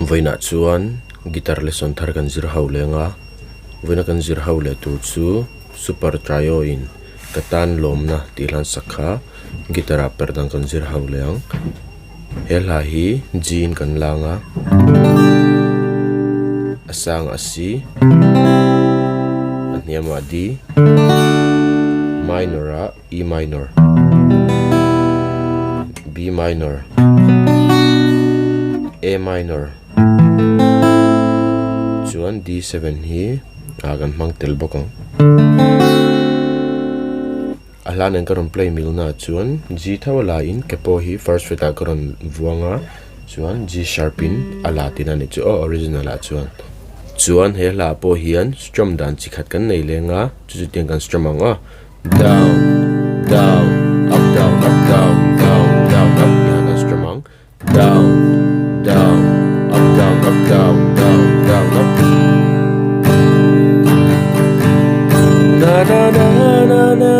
Voina chuan guitar lesson thar kan zir ho lenga voina kan zir ho le tur chu super trio in katan lomna tilan sakha gitara perdang kan zir ho leang hela hi jin kan langa asang asi aniama di minor E minor B minor A minor chuan D7 hi agan mang tel bokang alan en karon play milna chuan G thawala in kepo hi first fret a karon vuanga chuan G sharp in ala tin ani chu original a chuan he la po hian strum dan chi khat kan nei lenga chu tiang kan strum anga down down up down up down down down up ya kan strum ang down down up down up down down down up na na na na na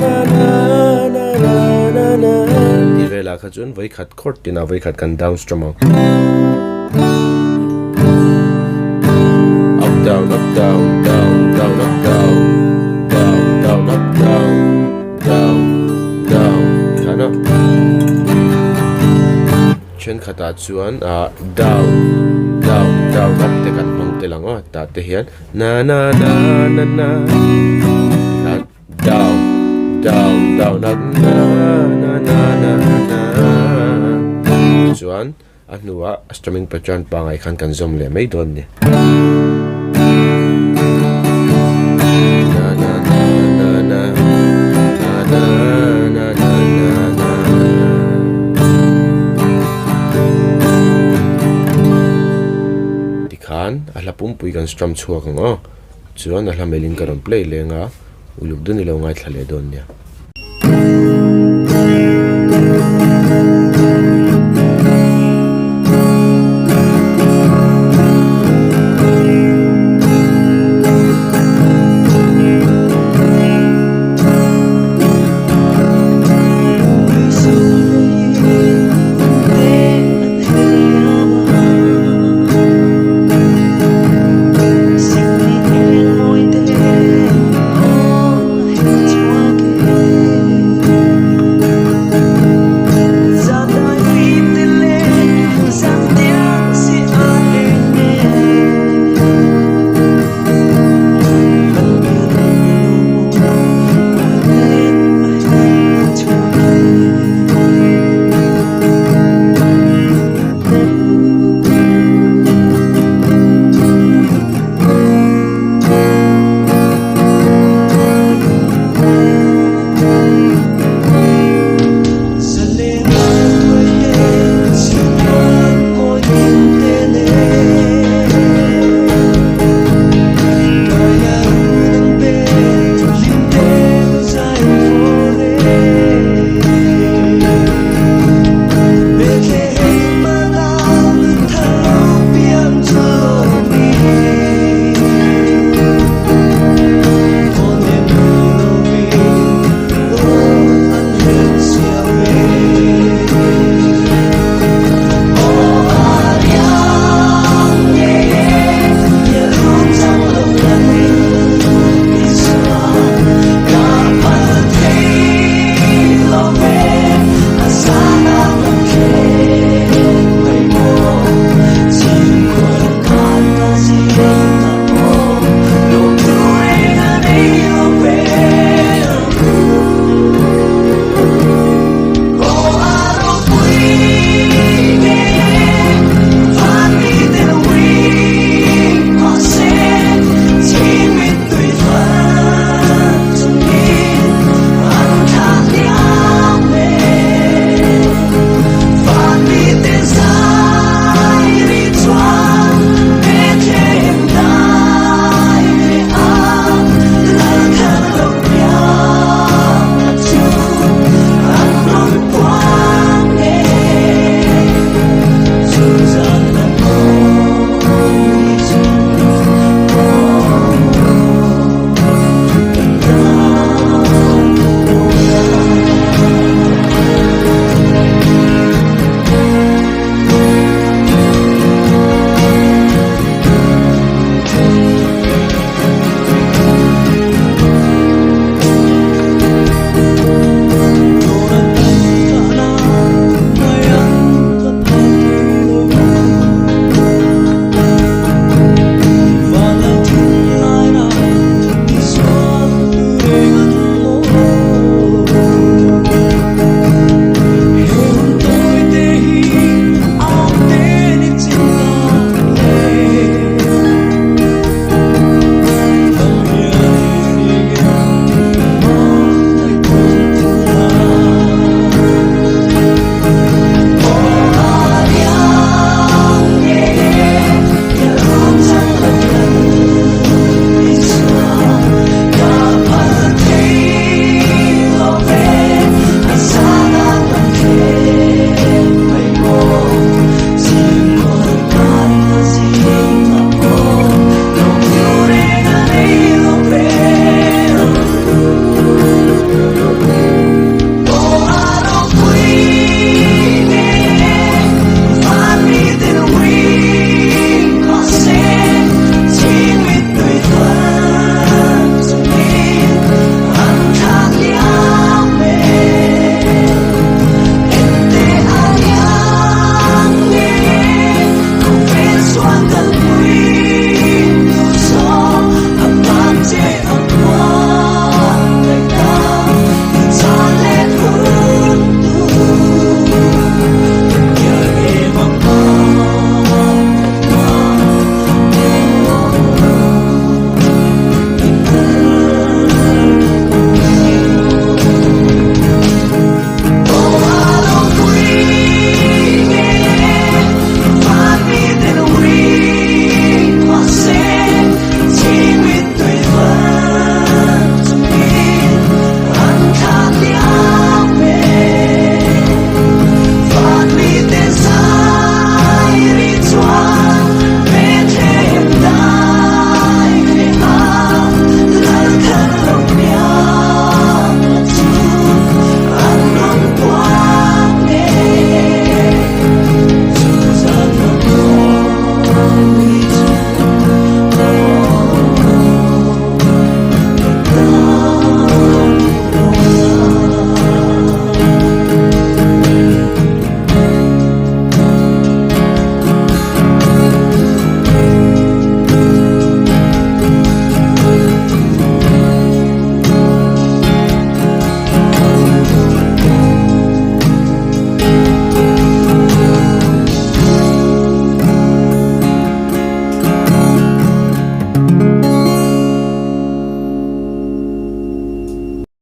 na na na na di vela kha chun voi khat chord tina voi khat kan down strum ang up down up down down down up down down down up down down down kana chen khata chuan down down down up te kan mang te lang ta te hian na na na na na down down down up na na na na na chuan anuwa strumming pattern pa ngai khan kan zom le mai don ni na na na na na na na na na dikhan ala pumpui kan strum chuak ngo chuan ala melin karon play lenga uluk dun ilo ngai thlale don nia